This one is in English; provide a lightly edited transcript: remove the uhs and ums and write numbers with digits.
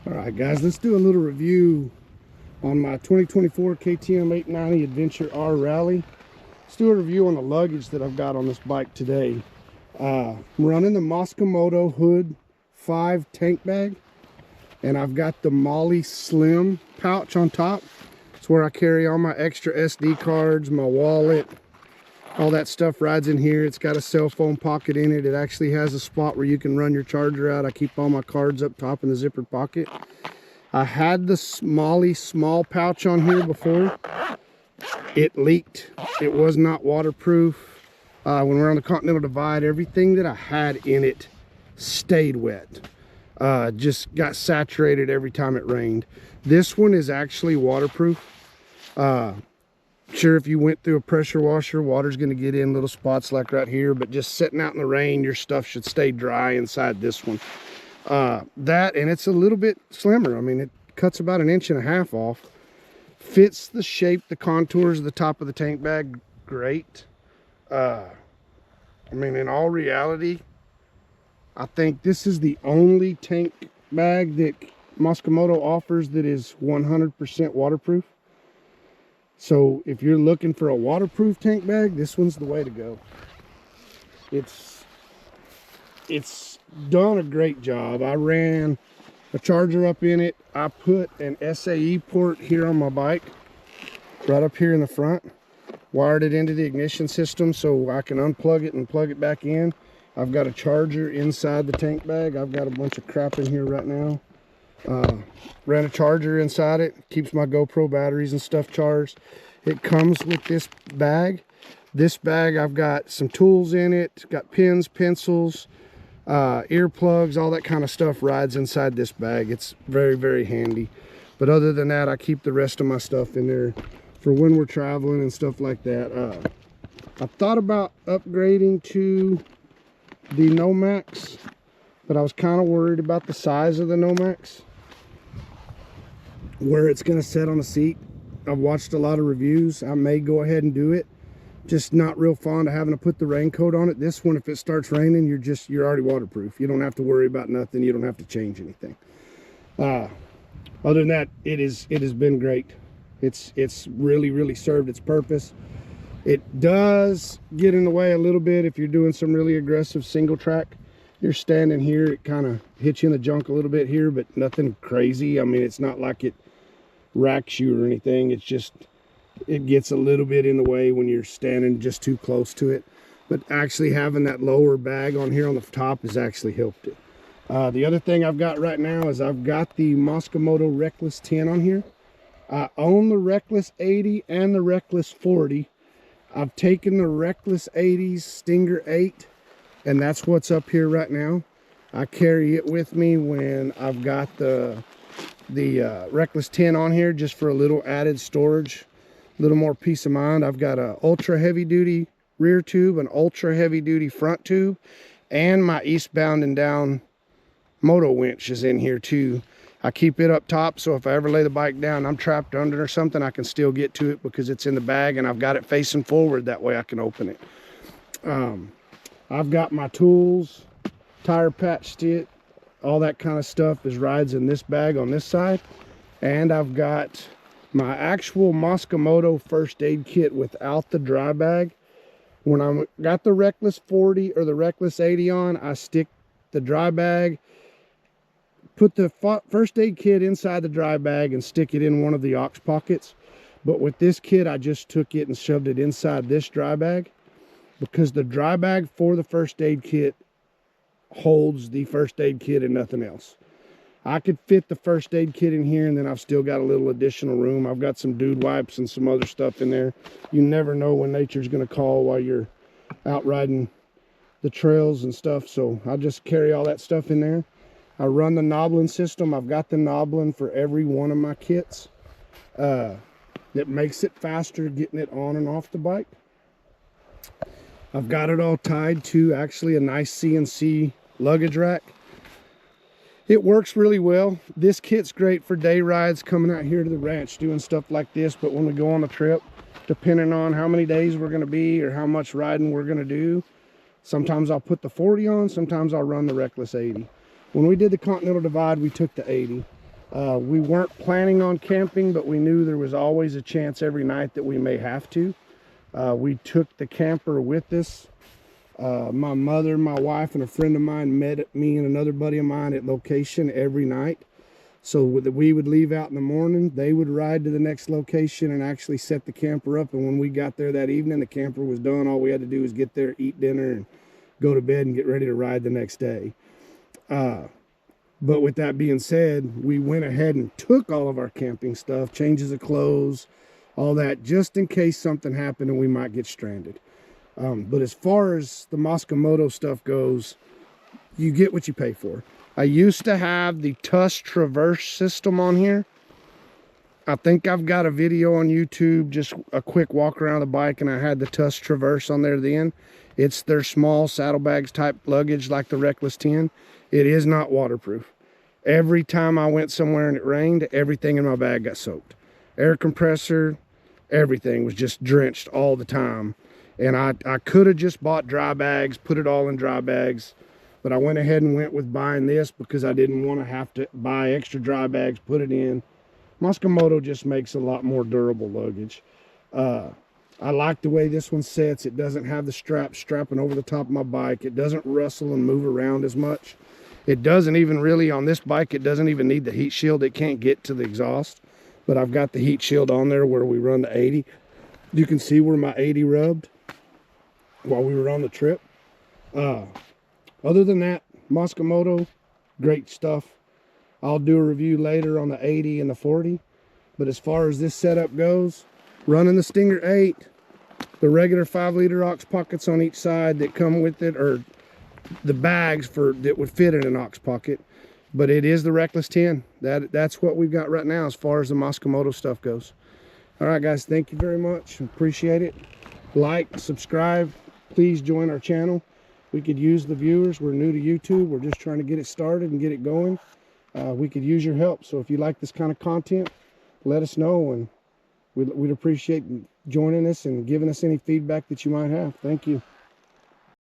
All right, guys, let's do a little review on my 2024 KTM 890 Adventure R Rally. Let's do a review on the luggage that I've got on this bike today. I'm running the Mosko Moto Hood 5 tank bag, and I've got the Molle Slim pouch on top. It's where I carry all my extra SD cards, my wallet, all that stuff rides in here. It's got a cell phone pocket in it. It actually has a spot where you can run your charger out. I keep all my cards up top in the zippered pocket. I had the Molle small pouch on here before. It leaked. It was not waterproof. When we were on the Continental Divide, everything that I had in it stayed wet. Just got saturated every time it rained. This one is actually waterproof. Sure, if you went through a pressure washer, water's going to get in little spots like right here, but just sitting out in the rain, your stuff should stay dry inside this one. That, and it's a little bit slimmer. I mean, it cuts about 1.5 inches off. Fits the shape, the contours of the top of the tank bag great. I mean, in all reality, I think this is the only tank bag that Mosko Moto offers that is 100% waterproof. So if you're looking for a waterproof tank bag, this one's the way to go. It's done a great job. I ran a charger up in it. I put an SAE port here on my bike, right up here in the front. Wired it into the ignition system so I can unplug it and plug it back in. I've got a charger inside the tank bag. I've got a bunch of crap in here right now. Ran a charger inside it, keeps my GoPro batteries and stuff charged. It comes with this bag. This bag, I've got some tools in it, got pens, pencils, earplugs, all that kind of stuff rides inside this bag. It's very, very handy. But other than that, I keep the rest of my stuff in there for when we're traveling and stuff like that. I thought about upgrading to the Nomax, but I was kind of worried about the size of the Nomax, where it's going to sit on a seat. I've watched a lot of reviews. I may go ahead and do it. Just not real fond of having to put the raincoat on it. This one, if it starts raining, you're already waterproof. You don't have to worry about nothing. You don't have to change anything. Other than that, it has been great. It's really served its purpose. It does get in the way a little bit if you're doing some really aggressive single track. You're standing here, it kind of hits you in the junk a little bit here, but nothing crazy. I mean, it's not like it racks you or anything. It's just, it gets a little bit in the way when you're standing just too close to it. But actually having that lower bag on here on the top has actually helped it. The other thing I've got right now is I've got the Mosko Moto Reckless 10 on here. I own the Reckless 80 and the Reckless 40. I've taken the Reckless 80's Stinger 8, and that's what's up here right now. I carry it with me when I've got the Reckless 10 on here, just for a little added storage, a little more peace of mind. I've got a ultra heavy duty rear tube, an ultra heavy duty front tube, and my eastbound and down moto winch is in here too. I keep it up top, so if I ever lay the bike down, I'm trapped under or something, I can still get to it because it's in the bag, and I've got it facing forward. That way I can open it. I've got my tools, tire patch stitch, all that kind of stuff rides in this bag on this side. And I've got my actual Mosko Moto first aid kit without the dry bag. When I got the Reckless 40 or the Reckless 80 on, I stick the dry bag, put the first aid kit inside the dry bag and stick it in one of the aux pockets. But with this kit, I just took it and shoved it inside this dry bag, because the dry bag for the first aid kit holds the first aid kit and nothing else. I could fit the first aid kit in here, and then I've still got a little additional room. I've got some dude wipes and some other stuff in there. You never know when nature's going to call while you're out riding the trails and stuff, so I just carry all that stuff in there. I run the knobbling system. I've got the knobbling for every one of my kits. That makes it faster getting it on and off the bike. I've got it all tied to actually a nice CNC luggage rack. It works really well. This kit's great for day rides, coming out here to the ranch, doing stuff like this. But when we go on a trip, depending on how many days we're going to be or how much riding we're going to do, sometimes I'll put the 40 on, sometimes I'll run the Reckless 80. When we did the Continental Divide, we took the 80. We weren't planning on camping, but we knew there was always a chance every night that we may have to. We took the camper with us. My mother, my wife, and a friend of mine met me and another buddy of mine at location every night. So we would leave out in the morning, they would ride to the next location and actually set the camper up. And when we got there that evening, the camper was done. All we had to do was get there, eat dinner, and go to bed and get ready to ride the next day. But with that being said, we went ahead and took all of our camping stuff, changes of clothes, all that, just in case something happened and we might get stranded. But as far as the Mosko Moto stuff goes, you get what you pay for. I used to have the Tuss Traverse system on here. I think I've got a video on YouTube, just a quick walk around the bike, and I had the Tuss Traverse on there then. It's their small saddlebags type luggage like the Reckless 10. It is not waterproof. Every time I went somewhere and it rained, everything in my bag got soaked. Air compressor, everything was just drenched all the time. And I could have just bought dry bags, put it all in dry bags. But I went ahead and went with buying this because I didn't want to have to buy extra dry bags, put it in. Mosko Moto just makes a lot more durable luggage. I like the way this one sits. It doesn't have the strap strapping over the top of my bike. It doesn't rustle and move around as much. It doesn't even really, on this bike, it doesn't even need the heat shield. It can't get to the exhaust. But I've got the heat shield on there where we run the 80. You can see where my 80 rubbed while we were on the trip. Other than that, Mosko Moto, great stuff. I'll do a review later on the 80 and the 40. But as far as this setup goes, running the Stinger 8, the regular 5-liter ox pockets on each side that come with it, or the bags that would fit in an ox pocket. But it is the Reckless 10. That's what we've got right now as far as the Mosko Moto stuff goes. All right, guys, thank you very much. Appreciate it. Like, subscribe. Please join our channel. We could use the viewers. We're new to YouTube. We're just trying to get it started and get it going. We could use your help. So if you like this kind of content, let us know, and we'd appreciate joining us and giving us any feedback that you might have. Thank you.